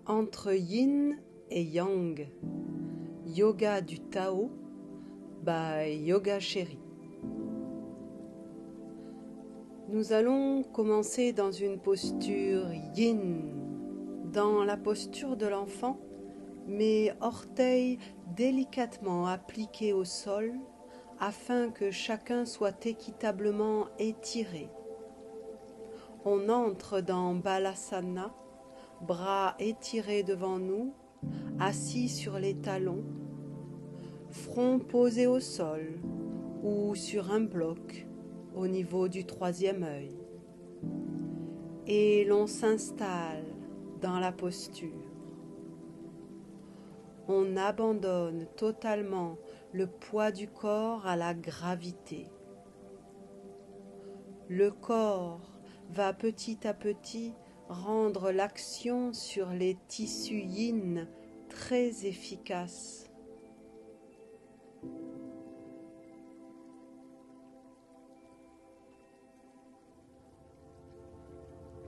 Entre yin et yang, yoga du Tao by Yoga Chérie. Nous allons commencer dans une posture yin, dans la posture de l'enfant, mes orteils délicatement appliqués au sol afin que chacun soit équitablement étiré. On entre dans Balasana, bras étirés devant nous, assis sur les talons, front posé au sol ou sur un bloc au niveau du troisième œil. Et l'on s'installe dans la posture. On abandonne totalement le poids du corps à la gravité. Le corps va petit à petit rendre l'action sur les tissus yin très efficace.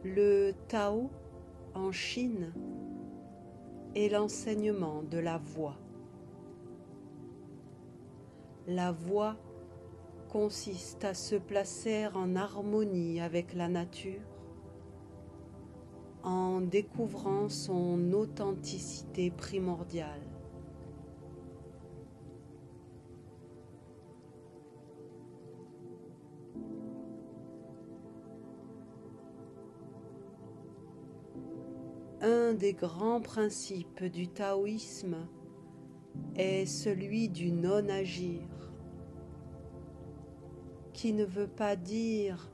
Le Tao en Chine est l'enseignement de la voix. La voix consiste à se placer en harmonie avec la nature, en découvrant son authenticité primordiale. Un des grands principes du taoïsme est celui du non-agir, qui ne veut pas dire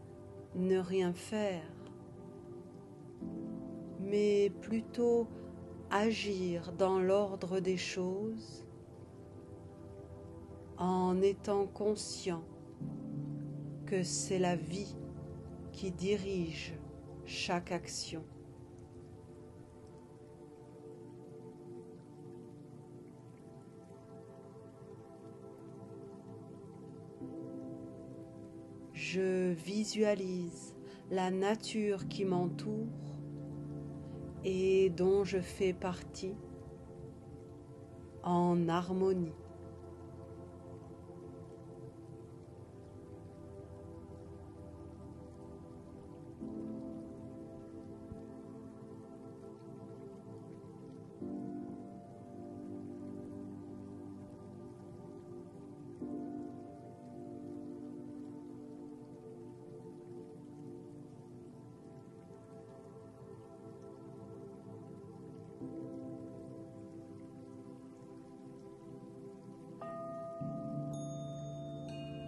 ne rien faire, mais plutôt agir dans l'ordre des choses en étant conscient que c'est la vie qui dirige chaque action. Je visualise la nature qui m'entoure et dont je fais partie en harmonie.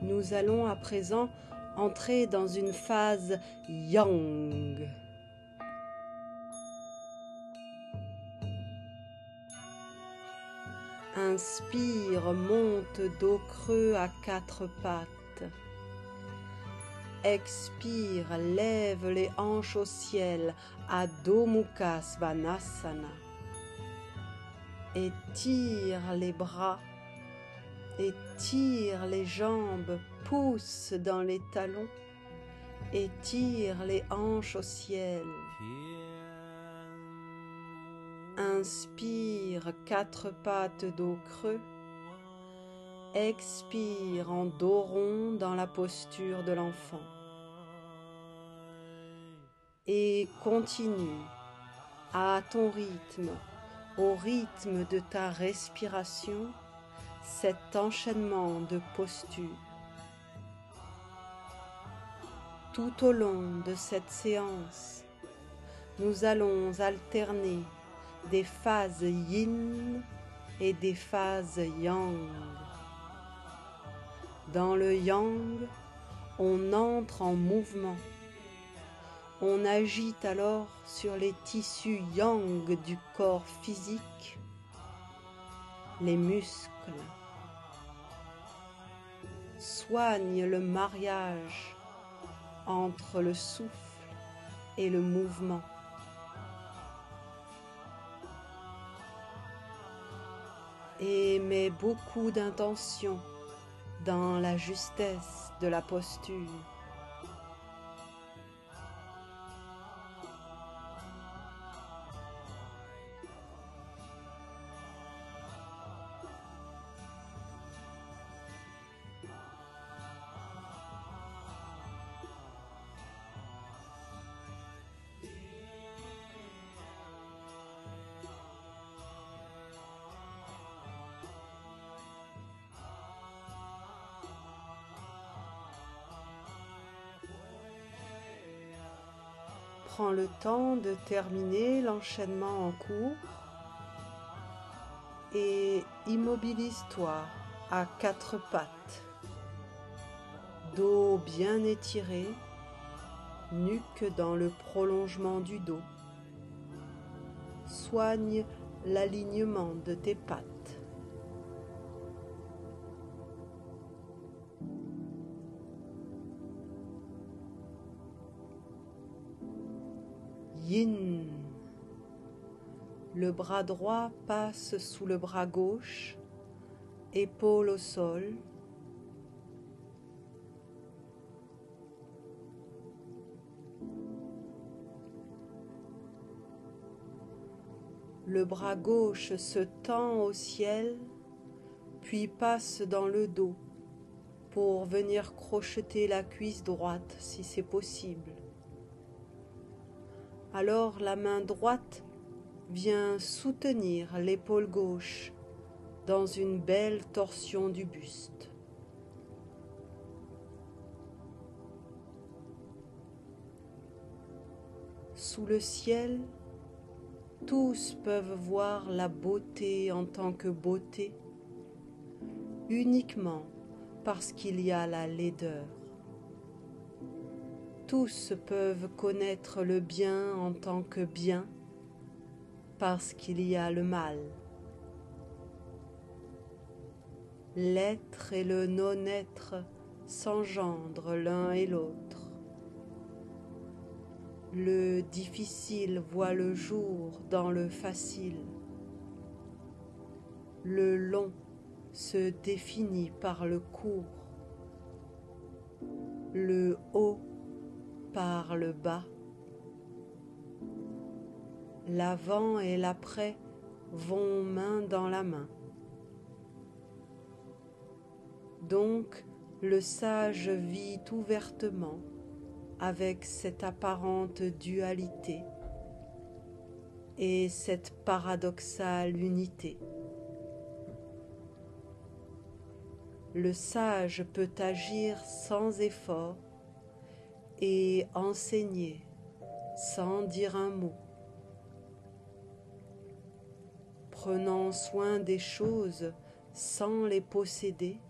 Nous allons à présent entrer dans une phase yang. Inspire, monte dos creux à quatre pattes. Expire, lève les hanches au ciel, Adho Mukha Svanasana. Étire les bras. Étire les jambes, pousse dans les talons, étire les hanches au ciel. Inspire, quatre pattes dos creux. Expire en dos rond dans la posture de l'enfant. Et continue à ton rythme, au rythme de ta respiration, cet enchaînement de postures. Tout au long de cette séance, nous allons alterner des phases yin et des phases yang. Dans le yang, on entre en mouvement. On agite alors sur les tissus yang du corps physique, les muscles, soigne le mariage entre le souffle et le mouvement. Et met beaucoup d'intention dans la justesse de la posture. Prends le temps de terminer l'enchaînement en cours et immobilise-toi à quatre pattes, dos bien étiré, nuque dans le prolongement du dos. Soigne l'alignement de tes pattes. Yin. Le bras droit passe sous le bras gauche, épaule au sol. Le bras gauche se tend au ciel, puis passe dans le dos pour venir crocheter la cuisse droite si c'est possible. Alors la main droite vient soutenir l'épaule gauche dans une belle torsion du buste. Sous le ciel, tous peuvent voir la beauté en tant que beauté, uniquement parce qu'il y a la laideur. Tous peuvent connaître le bien en tant que bien, parce qu'il y a le mal. L'être et le non-être s'engendrent l'un et l'autre. Le difficile voit le jour dans le facile. Le long se définit par le court. Le haut par le bas. L'avant et l'après vont main dans la main. Donc, le sage vit ouvertement avec cette apparente dualité et cette paradoxale unité. Le sage peut agir sans effort et enseigner sans dire un mot, prenant soin des choses sans les posséder.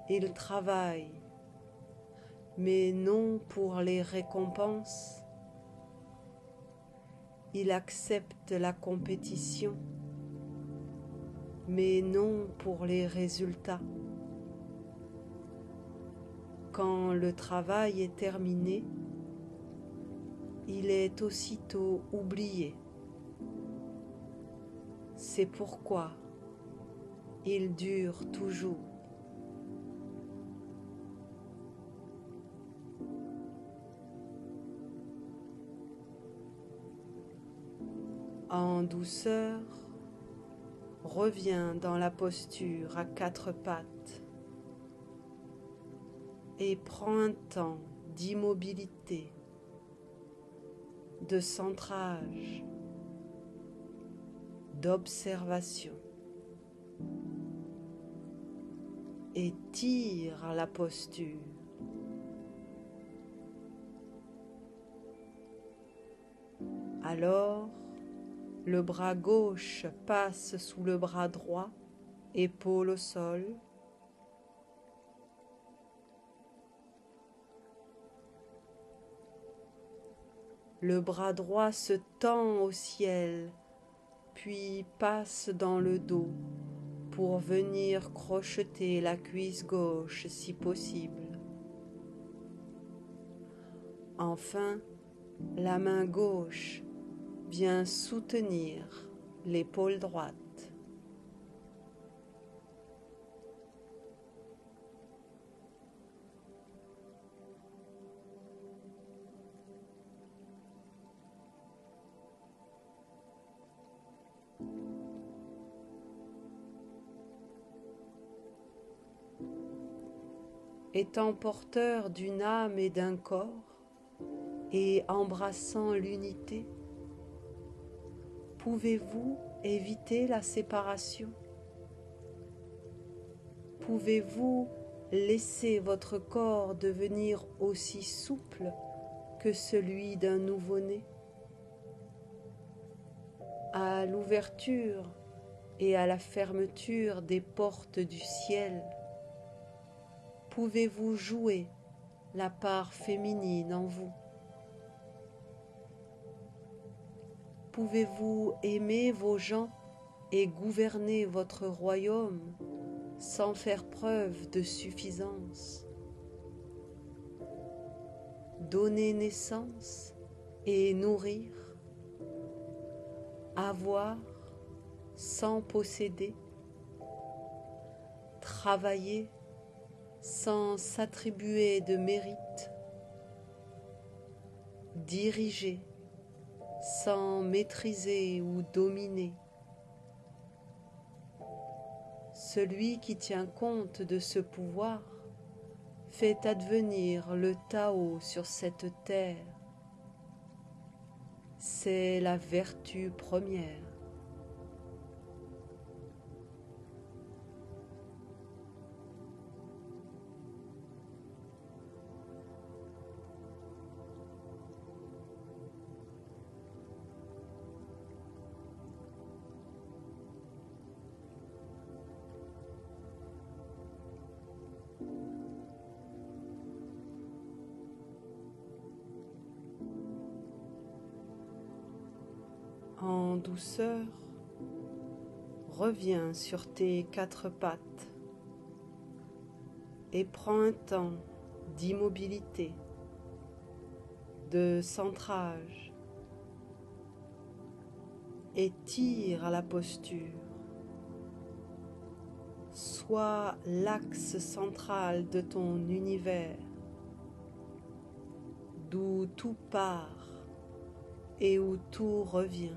Il travaille, mais non pour les récompenses. Il accepte la compétition, mais non pour les résultats. Quand le travail est terminé, il est aussitôt oublié. C'est pourquoi il dure toujours. En douceur, reviens dans la posture à quatre pattes et prends un temps d'immobilité, de centrage, d'observation et tire la posture. Alors, le bras gauche passe sous le bras droit, épaule au sol. Le bras droit se tend au ciel, puis passe dans le dos pour venir crocheter la cuisse gauche si possible. Enfin, la main gauche vient soutenir l'épaule droite. Étant porteur d'une âme et d'un corps, et embrassant l'unité, pouvez-vous éviter la séparation? Pouvez-vous laisser votre corps devenir aussi souple que celui d'un nouveau-né. À l'ouverture et à la fermeture des portes du ciel, pouvez-vous jouer la part féminine en vous? Pouvez-vous aimer vos gens et gouverner votre royaume sans faire preuve de suffisance? Donner naissance et nourrir, avoir sans posséder, travailler sans s'attribuer de mérite, diriger sans maîtriser ou dominer. Celui qui tient compte de ce pouvoir fait advenir le Tao sur cette terre. C'est la vertu première. En douceur, reviens sur tes quatre pattes et prends un temps d'immobilité, de centrage. Étire la posture. Sois l'axe central de ton univers, d'où tout part et où tout revient.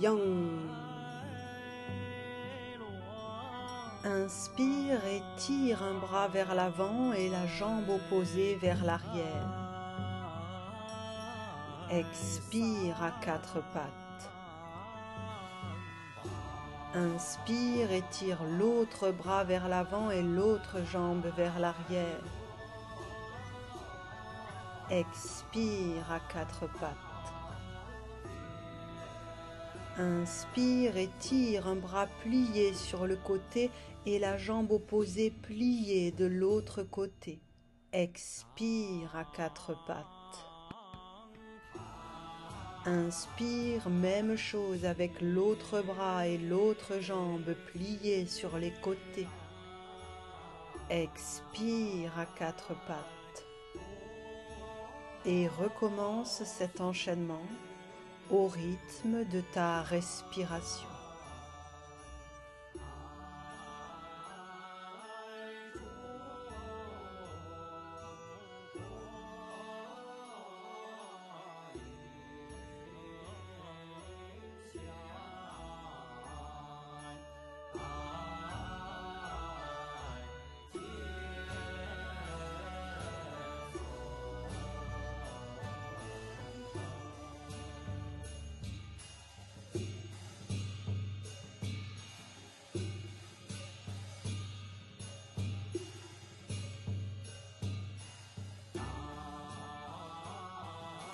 Yang. Inspire et tire un bras vers l'avant et la jambe opposée vers l'arrière. Expire à quatre pattes. Inspire et tire l'autre bras vers l'avant et l'autre jambe vers l'arrière. Expire à quatre pattes. Inspire et tire un bras plié sur le côté et la jambe opposée pliée de l'autre côté. Expire à quatre pattes. Inspire, même chose avec l'autre bras et l'autre jambe pliée sur les côtés. Expire à quatre pattes. Et recommence cet enchaînement au rythme de ta respiration.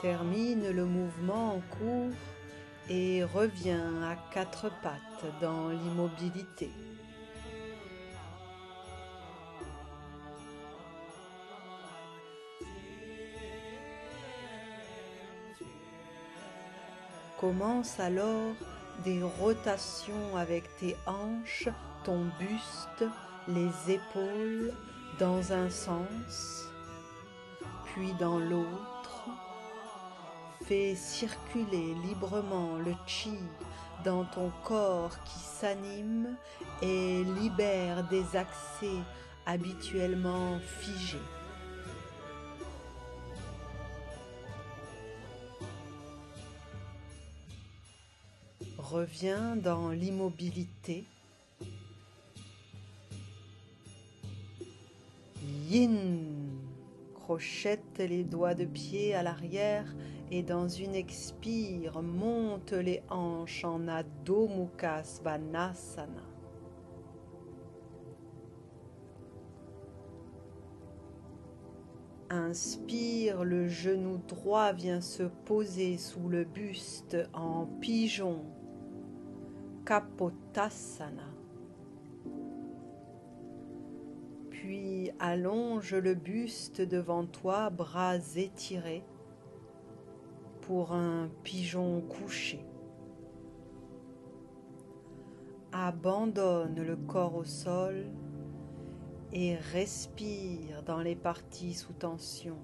Termine le mouvement en cours et reviens à quatre pattes dans l'immobilité. Commence alors des rotations avec tes hanches, ton buste, les épaules dans un sens, puis dans l'autre. Fais circuler librement le chi dans ton corps qui s'anime et libère des accès habituellement figés. Reviens dans l'immobilité. Yin. Crochette les doigts de pied à l'arrière et dans une expire, monte les hanches en Adho Mukha Svanasana. Inspire, le genou droit vient se poser sous le buste en pigeon, Kapotasana. Puis allonge le buste devant toi, bras étirés, pour un pigeon couché. Abandonne le corps au sol et respire dans les parties sous tension.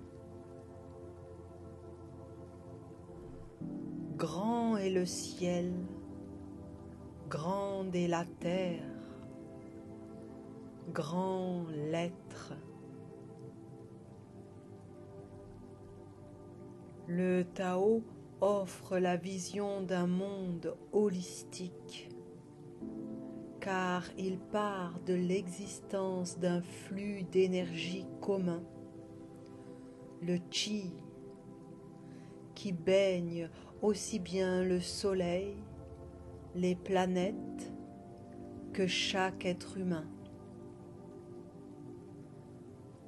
Grand est le ciel, grande est la terre, grand l'être. Le Tao offre la vision d'un monde holistique, car il part de l'existence d'un flux d'énergie commun, le Qi, qui baigne aussi bien le soleil, les planètes, que chaque être humain.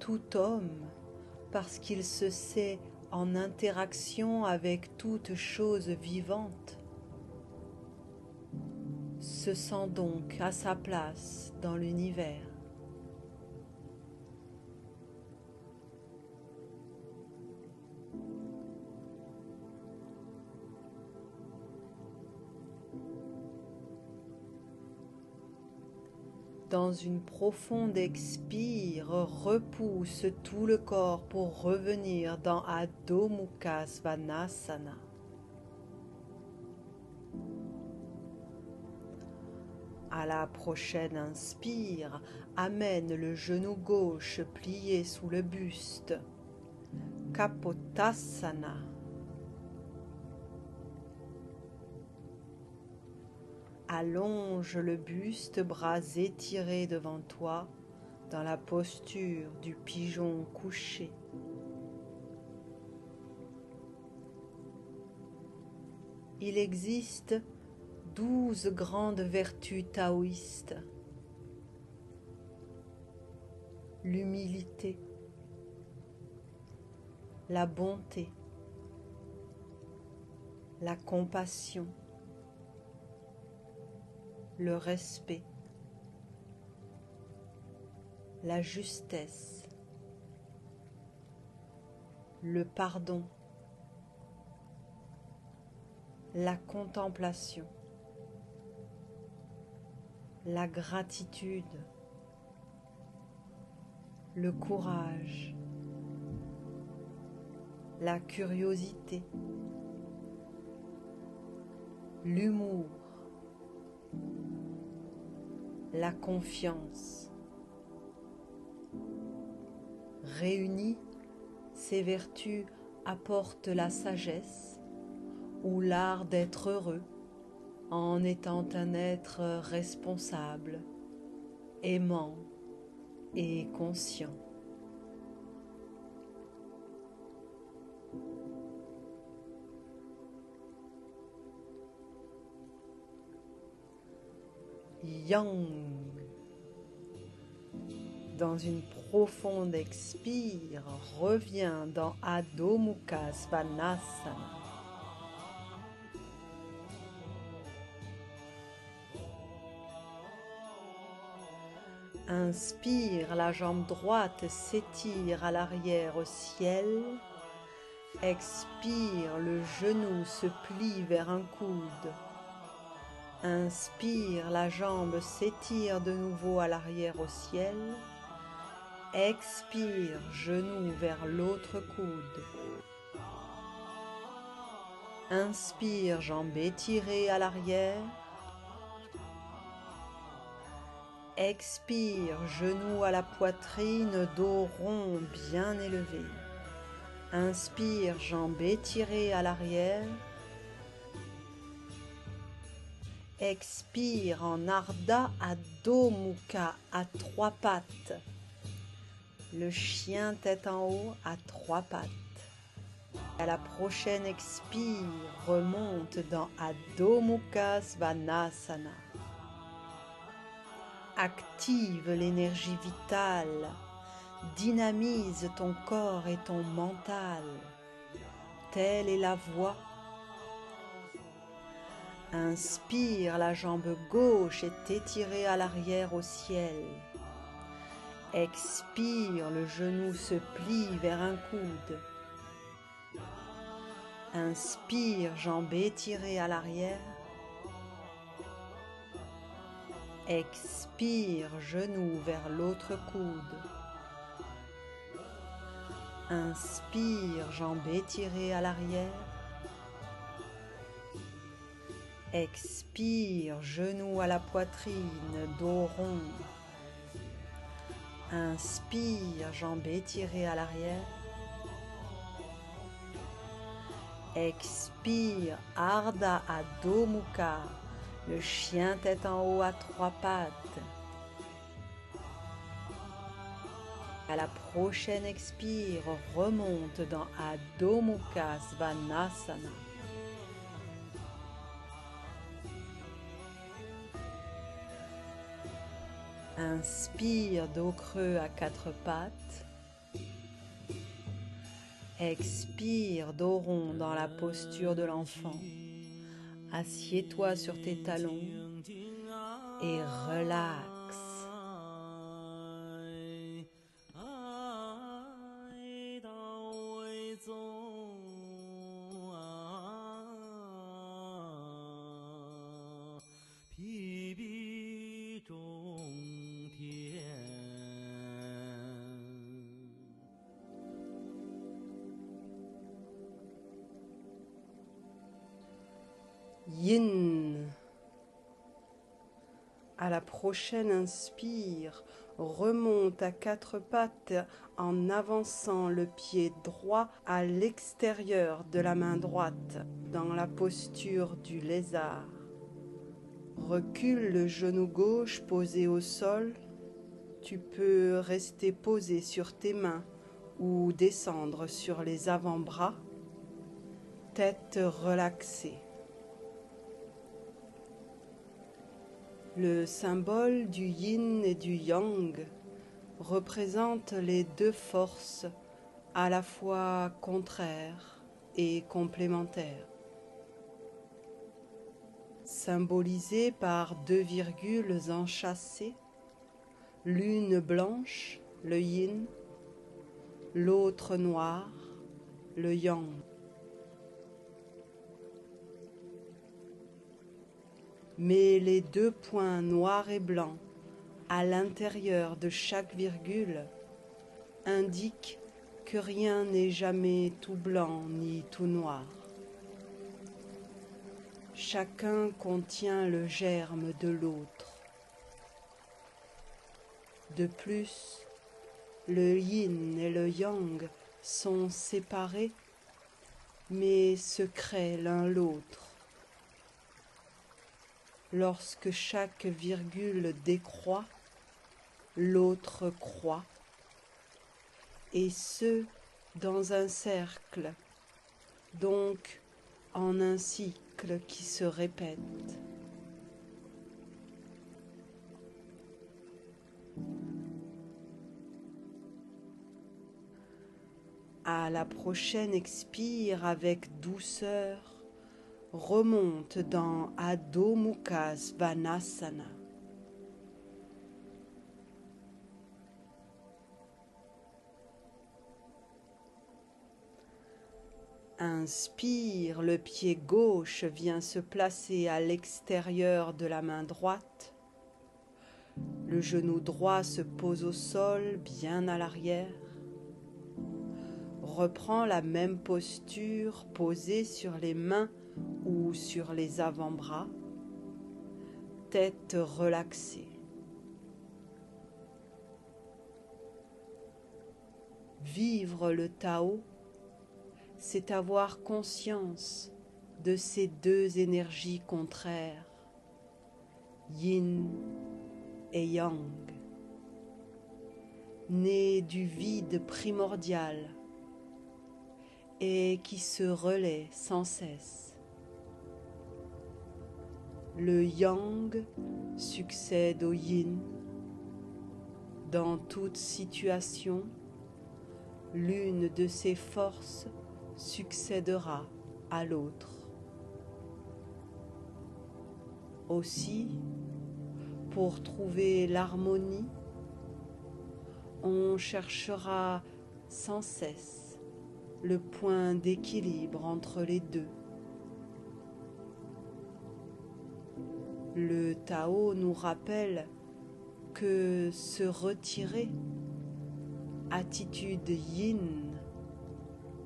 Tout homme, parce qu'il se sait en interaction avec toute chose vivante, se sent donc à sa place dans l'univers. Dans une profonde expire, repousse tout le corps pour revenir dans Adho Mukha Svanasana. À la prochaine inspire, amène le genou gauche plié sous le buste, Kapotasana. Allonge le buste, bras étirés devant toi, dans la posture du pigeon couché. Il existe 12 grandes vertus taoïstes. L'humilité, la bonté, la compassion, le respect, la justesse, le pardon, la contemplation, la gratitude, le courage, la curiosité, l'humour, la confiance. Réunies, ces vertus apportent la sagesse ou l'art d'être heureux en étant un être responsable, aimant et conscient. Yang. Dans une profonde expire, reviens dans Adho Mukha Svanasana. Inspire, la jambe droite s'étire à l'arrière au ciel. Expire, le genou se plie vers un coude. Inspire, la jambe s'étire de nouveau à l'arrière au ciel. Expire, genou vers l'autre coude. Inspire, jambe étirée à l'arrière. Expire, genou à la poitrine, dos rond bien élevé. Inspire, jambe étirée à l'arrière. Expire en Ardha Adho Mukha à 3 pattes. Le chien tête en haut à 3 pattes. À la prochaine expire, remonte dans Adho Mukha Svanasana. Active l'énergie vitale dynamise ton corps et ton mental. Telle est la voie. Inspire, la jambe gauche est étirée à l'arrière au ciel. Expire, le genou se plie vers un coude. Inspire, jambe étirée à l'arrière. Expire, genou vers l'autre coude. Inspire, jambe étirée à l'arrière. Expire, genou à la poitrine, dos rond. Inspire, jambe étirée à l'arrière. Expire, Ardha Adho Mukha, le chien tête en haut à 3 pattes. À la prochaine expire, remonte dans Adho Mukha Svanasana. Inspire, dos creux à 4 pattes. Expire, dos rond dans la posture de l'enfant. Assieds-toi sur tes talons et relaxe. Yin. À la prochaine inspire, remonte à 4 pattes en avançant le pied droit à l'extérieur de la main droite dans la posture du lézard. Recule le genou gauche posé au sol. Tu peux rester posé sur tes mains ou descendre sur les avant-bras, tête relaxée. Le symbole du yin et du yang représente les deux forces à la fois contraires et complémentaires. Symbolisées par 2 virgules enchâssées, l'une blanche, le yin, l'autre noire, le yang. Mais les 2 points noirs et blancs à l'intérieur de chaque virgule indiquent que rien n'est jamais tout blanc ni tout noir. Chacun contient le germe de l'autre. De plus, le yin et le yang sont séparés, mais se créent l'un l'autre. Lorsque chaque virgule décroît, l'autre croît, et ce, dans un cercle, donc en un cycle qui se répète. À la prochaine expire avec douceur, remonte dans Adho Mukha Svanasana. Inspire, le pied gauche vient se placer à l'extérieur de la main droite. Le genou droit se pose au sol, bien à l'arrière. Reprends la même posture posée sur les mains ou sur les avant-bras, tête relaxée. Vivre le Tao, c'est avoir conscience de ces 2 énergies contraires, yin et yang, nées du vide primordial et qui se relaient sans cesse. Le yang succède au yin, Dans toute situation, l'une de ces forces succédera à l'autre. Aussi, pour trouver l'harmonie, on cherchera sans cesse le point d'équilibre entre les deux. Le Tao nous rappelle que se retirer, attitude yin,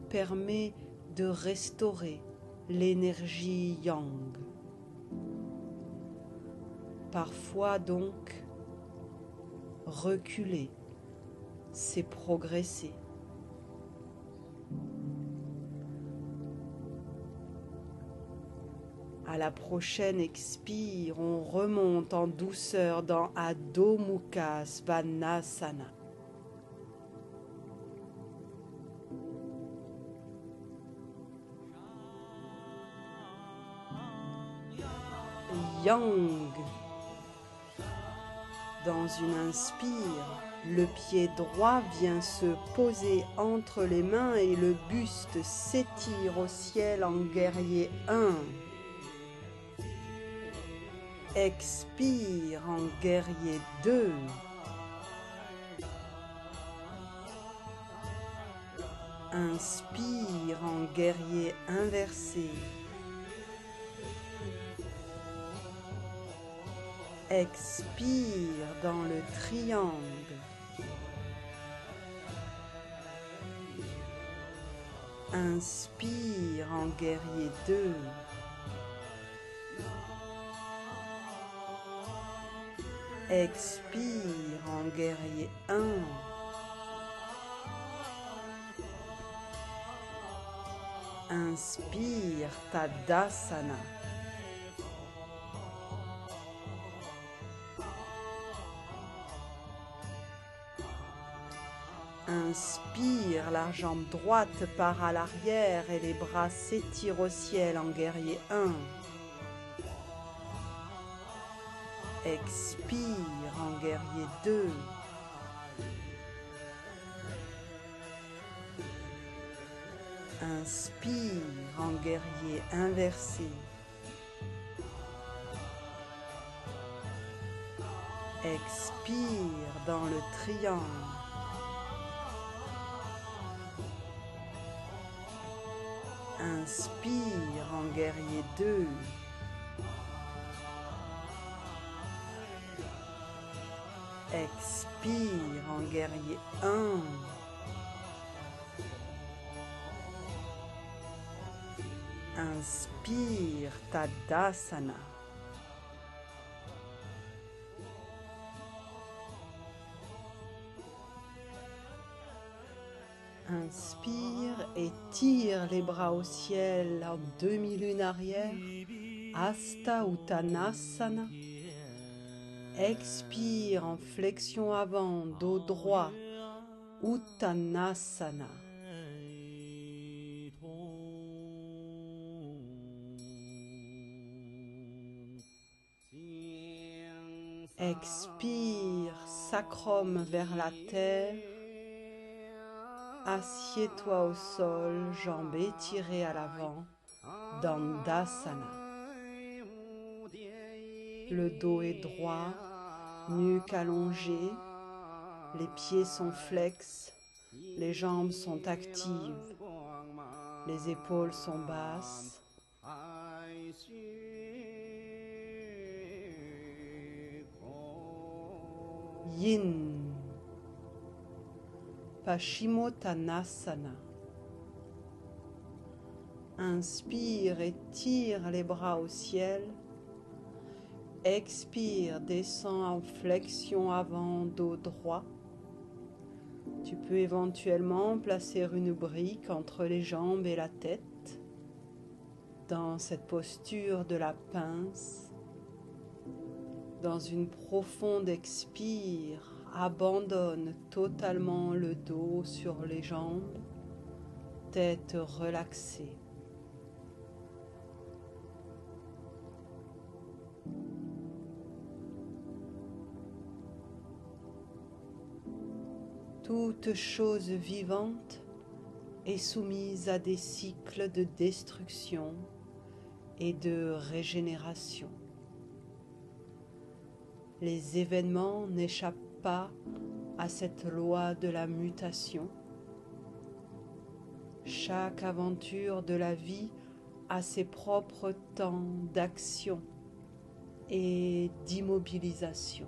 permet de restaurer l'énergie yang. Parfois donc, reculer, c'est progresser. À la prochaine expire, on remonte en douceur dans Adho Mukha Svanasana. Yang. Dans une inspire, le pied droit vient se poser entre les mains et le buste s'étire au ciel en guerrier 1. Expire en guerrier 2. Inspire en guerrier inversé. Expire dans le triangle. Inspire en guerrier 2. Expire en guerrier 1. Inspire Tadasana. Inspire, la jambe droite part à l'arrière et les bras s'étirent au ciel en guerrier 1. Expire en guerrier 2. Inspire en guerrier inversé. Expire dans le triangle. Inspire en guerrier 2. Expire en guerrier 1. Inspire Tadasana. Inspire et tire les bras au ciel en demi-lune arrière, Hasta Uttanasana. Expire en flexion avant, dos droit, Uttanasana. Expire, sacrum vers la terre. Assieds-toi au sol, jambes étirées à l'avant, Dandasana. Le dos est droit, nuque allongée, les pieds sont flexes, les jambes sont actives, les épaules sont basses. Yin. Paschimottanasana. Inspire et tire les bras au ciel. Expire, descend en flexion avant, dos droit. Tu peux éventuellement placer une brique entre les jambes et la tête. Dans cette posture de la pince, dans une profonde expire, abandonne totalement le dos sur les jambes, tête relaxée. Toute chose vivante est soumise à des cycles de destruction et de régénération. Les événements n'échappent pas à cette loi de la mutation. Chaque aventure de la vie a ses propres temps d'action et d'immobilisation.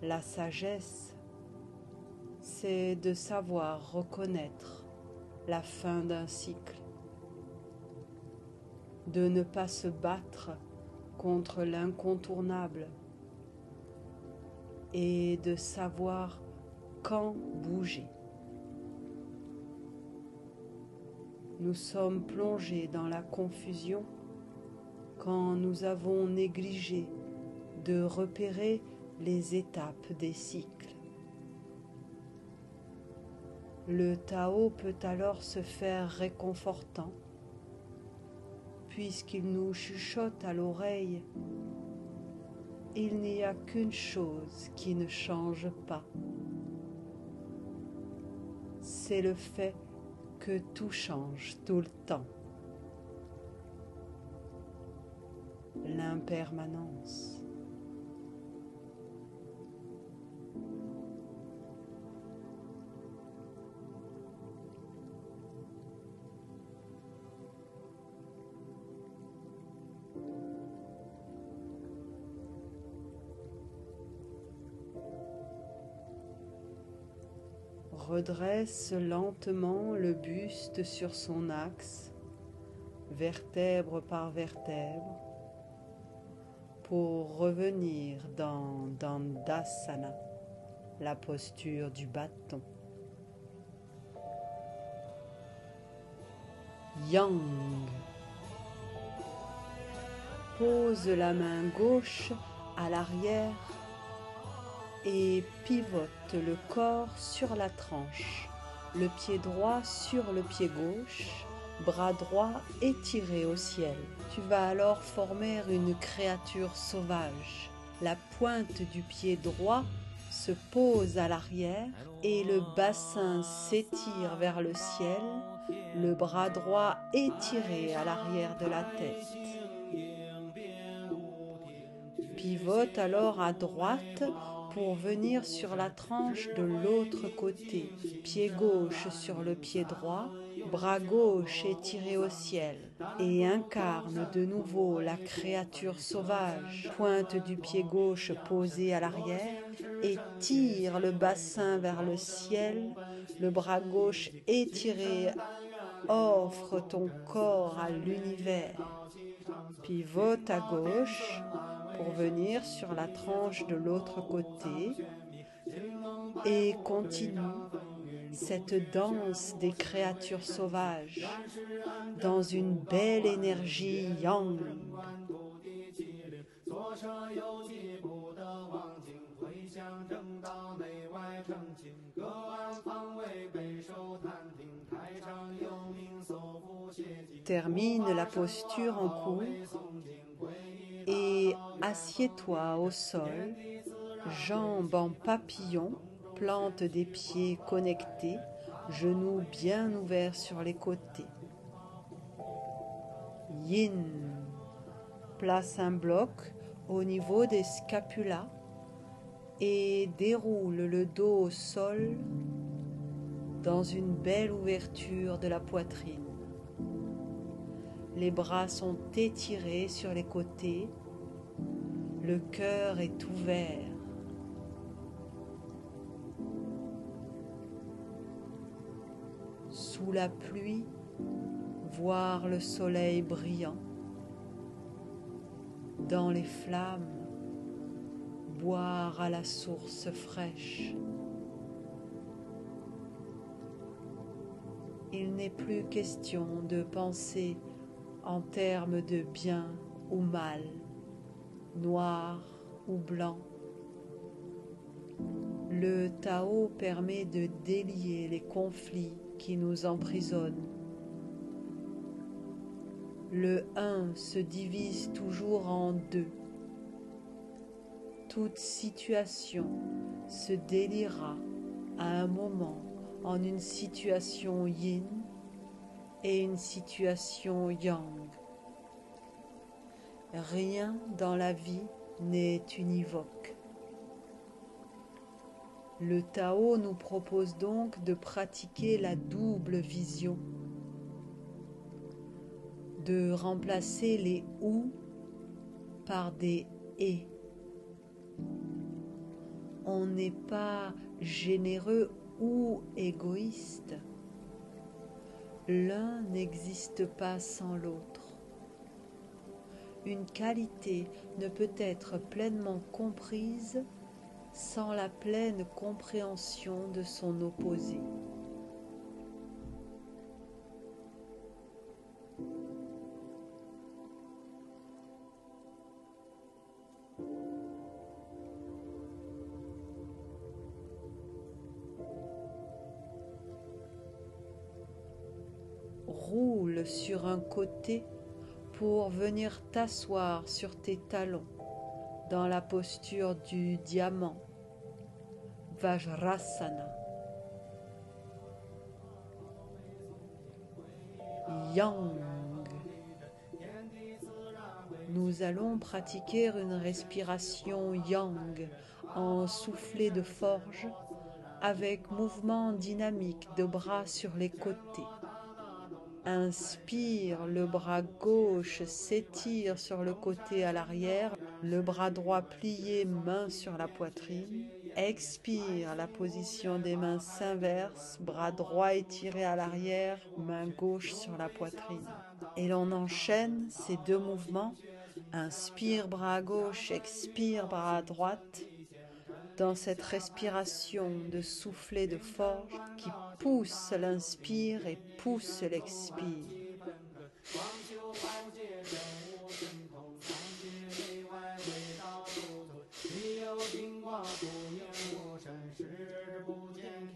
La sagesse, c'est de savoir reconnaître la fin d'un cycle, de ne pas se battre contre l'incontournable et de savoir quand bouger. Nous sommes plongés dans la confusion quand nous avons négligé de repérer les étapes des cycles. Le Tao peut alors se faire réconfortant puisqu'il nous chuchote à l'oreille « Il n'y a qu'une chose qui ne change pas. C'est le fait que tout change tout le temps. L'impermanence. » Redresse lentement le buste sur son axe, vertèbre par vertèbre, pour revenir dans Dandasana, la posture du bâton. Yang. Pose la main gauche à l'arrière et pivote le corps sur la tranche, le pied droit sur le pied gauche, bras droit étiré au ciel. Tu vas alors former une créature sauvage. La pointe du pied droit se pose à l'arrière et le bassin s'étire vers le ciel, le bras droit étiré à l'arrière de la tête. Pivote alors à droite pour venir sur la tranche de l'autre côté. Pied gauche sur le pied droit, bras gauche étiré au ciel et incarne de nouveau la créature sauvage. Pointe du pied gauche posée à l'arrière et tire le bassin vers le ciel, le bras gauche étiré. Offre ton corps à l'univers. Pivote à gauche pour venir sur la tranche de l'autre côté et continue cette danse des créatures sauvages dans une belle énergie yang. Termine la posture en cours et assieds-toi au sol, jambes en papillon, plante des pieds connectés, genoux bien ouverts sur les côtés. Yin. Place un bloc au niveau des scapulas et déroule le dos au sol dans une belle ouverture de la poitrine. Les bras sont étirés sur les côtés, le cœur est ouvert. Sous la pluie, voir le soleil brillant. Dans les flammes, boire à la source fraîche. Il n'est plus question de penser en termes de bien ou mal, noir ou blanc. Le Tao permet de délier les conflits qui nous emprisonnent. Le un se divise toujours en deux. toute situation se déliera à un moment en une situation yin et une situation yang. Rien dans la vie n'est univoque. Le Tao nous propose donc de pratiquer la double vision, de remplacer les ou par des et. On n'est pas généreux ou égoïste. L'un n'existe pas sans l'autre. Une qualité ne peut être pleinement comprise sans la pleine compréhension de son opposé. Roule sur un côté pour venir t'asseoir sur tes talons dans la posture du diamant, Vajrasana. Yang. Nous allons pratiquer une respiration yang en soufflet de forge avec mouvement dynamique de bras sur les côtés. Inspire, le bras gauche s'étire sur le côté à l'arrière, le bras droit plié, main sur la poitrine. Expire, la position des mains s'inverse, bras droit étiré à l'arrière, main gauche sur la poitrine. Et l'on enchaîne ces deux mouvements. Inspire, bras à gauche, expire, bras à droite. Dans cette respiration de soufflet de forge qui pousse l'inspire et pousse l'expire.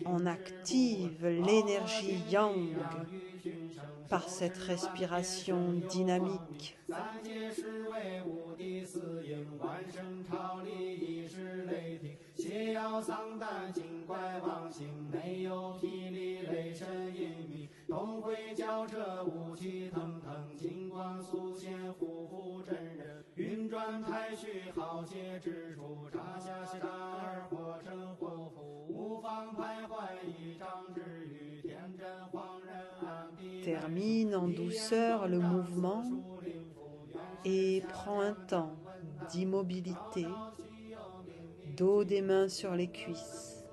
On active l'énergie yang par cette respiration dynamique. Termine en douceur le mouvement et prends un temps d'immobilité, dos des mains sur les cuisses.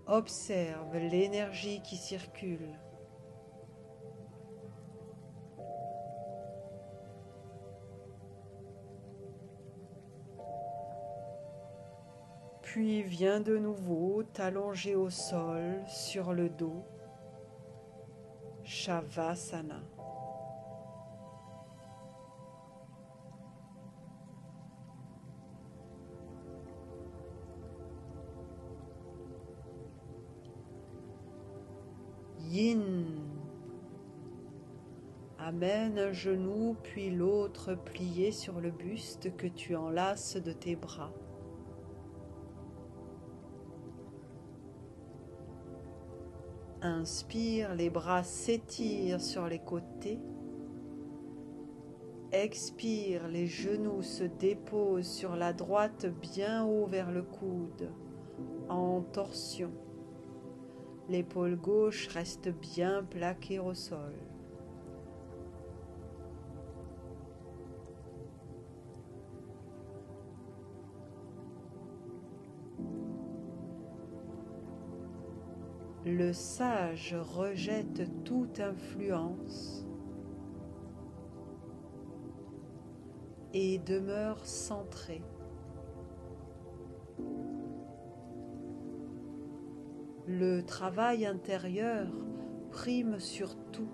Observe l'énergie qui circule. Puis viens de nouveau t'allonger au sol sur le dos, Shavasana. Yin. Amène un genou puis l'autre plié sur le buste que tu enlaces de tes bras. Inspire, les bras s'étirent sur les côtés. Expire, les genoux se déposent sur la droite bien haut vers le coude, en torsion. L'épaule gauche reste bien plaquée au sol. Le sage rejette toute influence et demeure centré. Le travail intérieur prime sur tout.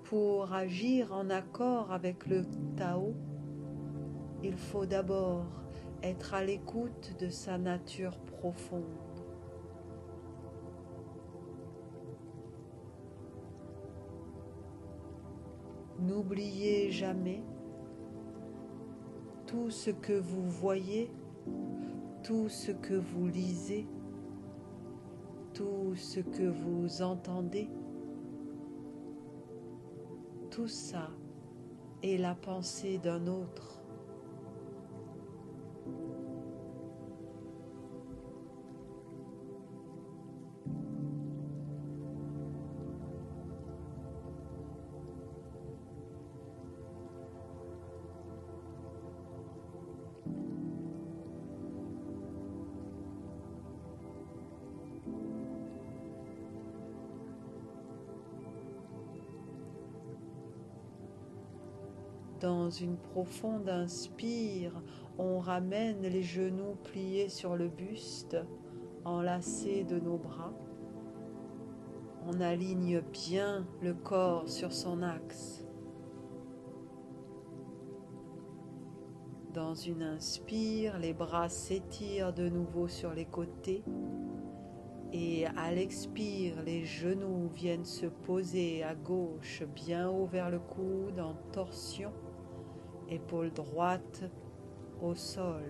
Pour agir en accord avec le Tao, il faut d'abord être à l'écoute de sa nature profonde. N'oubliez jamais tout ce que vous voyez, tout ce que vous lisez, tout ce que vous entendez. Tout ça est la pensée d'un autre. Dans une profonde inspire, on ramène les genoux pliés sur le buste, enlacés de nos bras. On aligne bien le corps sur son axe. Dans une inspire, les bras s'étirent de nouveau sur les côtés. Et à l'expire, les genoux viennent se poser à gauche, bien haut vers le coude, en torsion. Épaule droite au sol.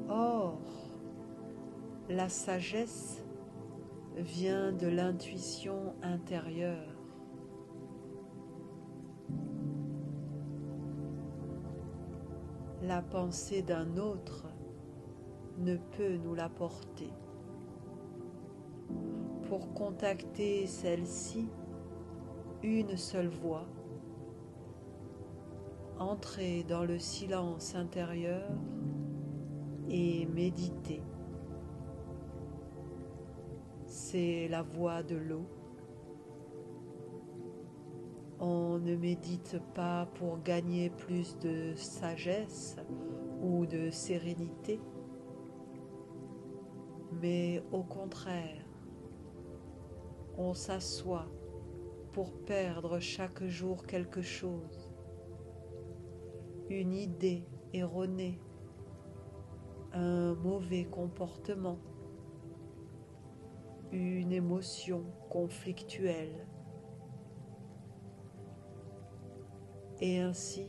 Or, la sagesse vient de l'intuition intérieure. La pensée d'un autre ne peut nous l'apporter. Pour contacter celle-ci, une seule voie, entrer dans le silence intérieur et méditer. C'est la voie de l'eau. On ne médite pas pour gagner plus de sagesse ou de sérénité, mais au contraire, on s'assoit pour perdre chaque jour quelque chose, une idée erronée, un mauvais comportement, une émotion conflictuelle, et ainsi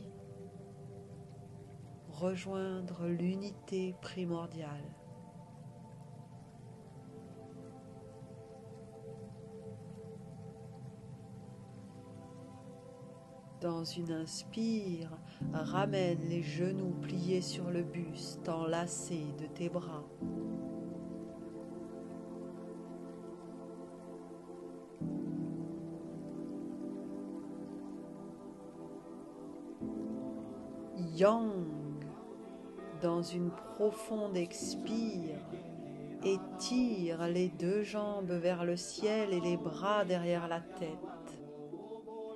rejoindre l'unité primordiale. Dans une inspire, ramène les genoux pliés sur le buste, enlacés de tes bras. Yang, dans une profonde expire, étire les deux jambes vers le ciel et les bras derrière la tête.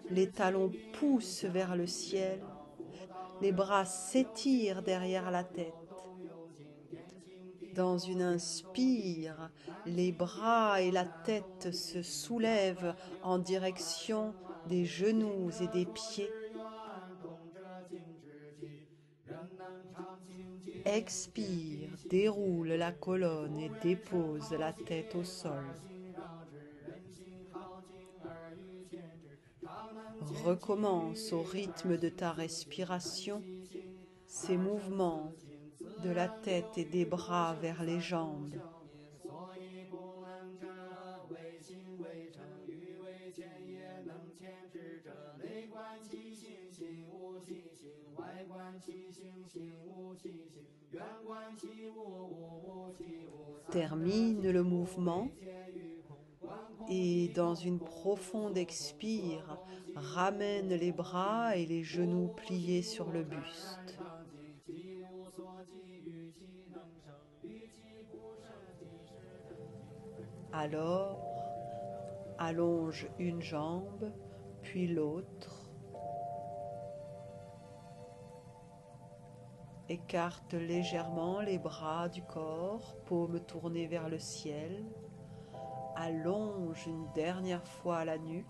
Les talons poussent vers le ciel, les bras s'étirent derrière la tête. Dans une inspire, les bras et la tête se soulèvent en direction des genoux et des pieds. Expire, déroule la colonne et dépose la tête au sol. Recommence au rythme de ta respiration ces mouvements de la tête et des bras vers les jambes. Termine le mouvement et dans une profonde expire, ramène les bras et les genoux pliés sur le buste. Alors, allonge une jambe, puis l'autre. Écarte légèrement les bras du corps, paumes tournées vers le ciel. Allonge une dernière fois la nuque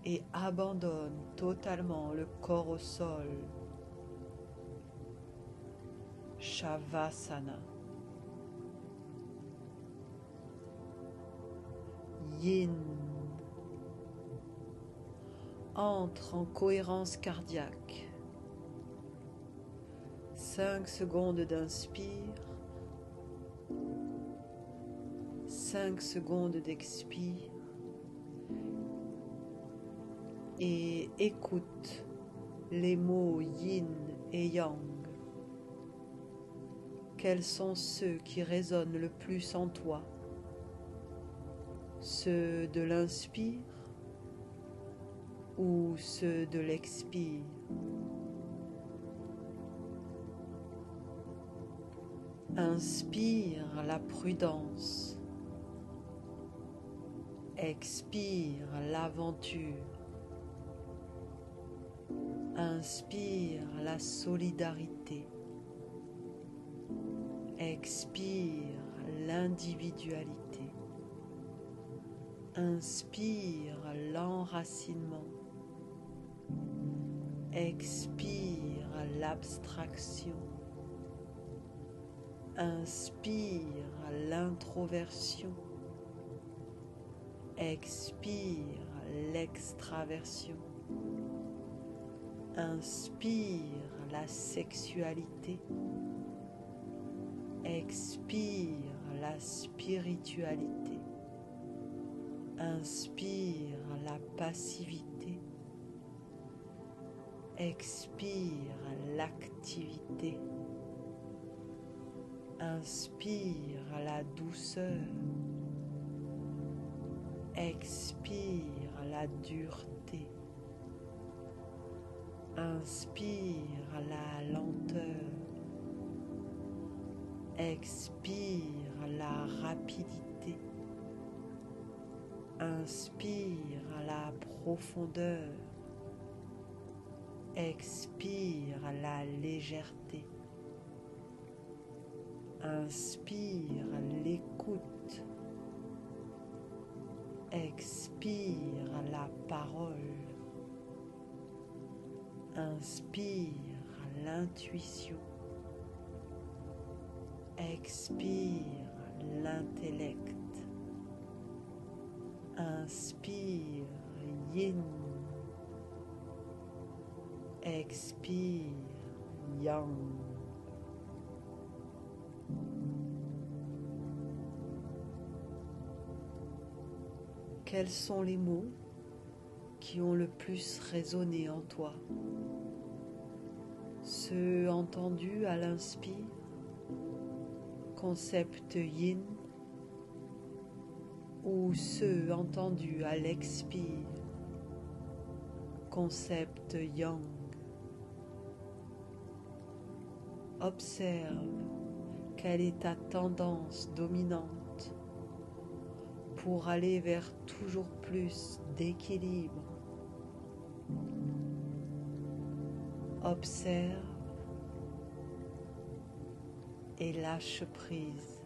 et abandonne totalement le corps au sol. Shavasana. Yin. Entre en cohérence cardiaque. 5 secondes d'inspire, 5 secondes d'expire et écoute les mots yin et yang. Quels sont ceux qui résonnent le plus en toi? Ceux de l'inspire ou ceux de l'expire? Inspire la prudence, expire l'aventure, inspire la solidarité, expire l'individualité, inspire l'enracinement, expire l'abstraction, inspire l'introversion, expire l'extraversion, inspire la sexualité, expire la spiritualité, inspire la passivité, expire l'activité, inspire la douceur, expire la dureté, inspire la lenteur, expire la rapidité, inspire la profondeur, expire la légèreté, inspire l'écoute, expire la parole, inspire l'intuition, expire l'intellect, inspire yin, expire yang. Quels sont les mots qui ont le plus résonné en toi? Ceux entendus à l'inspire, concept yin, ou ceux entendus à l'expire, concept yang. Observe quelle est ta tendance dominante pour aller vers toujours plus d'équilibre. Observe et lâche prise.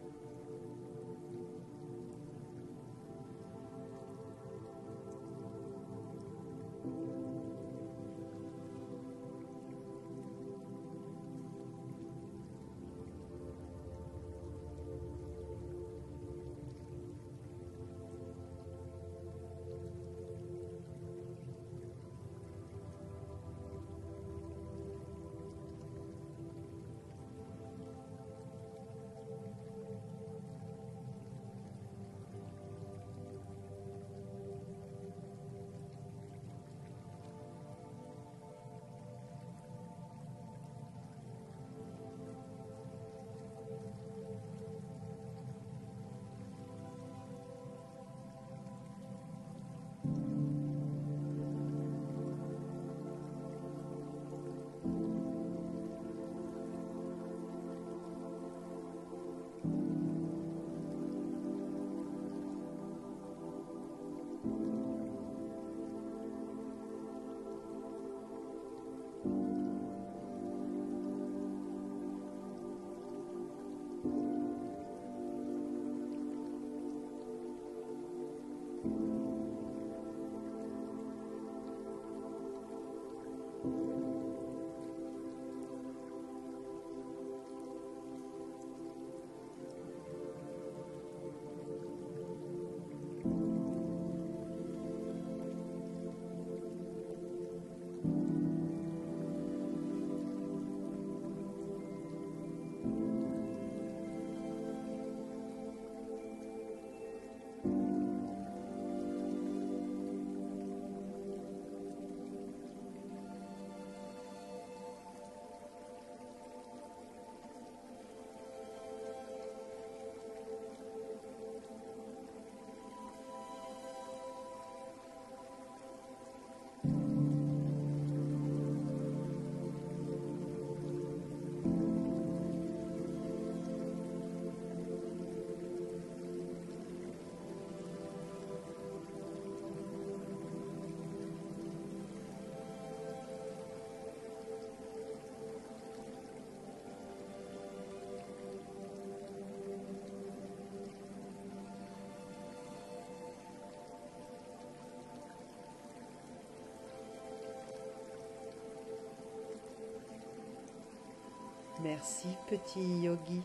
Merci petit yogi.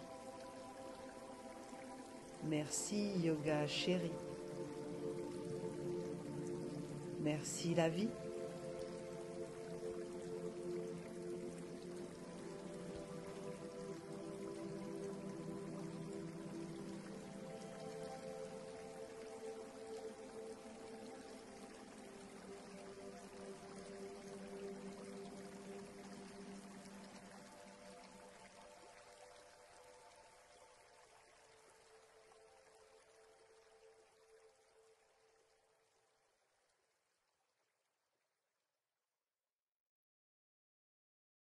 Merci yoga chéri. Merci la vie.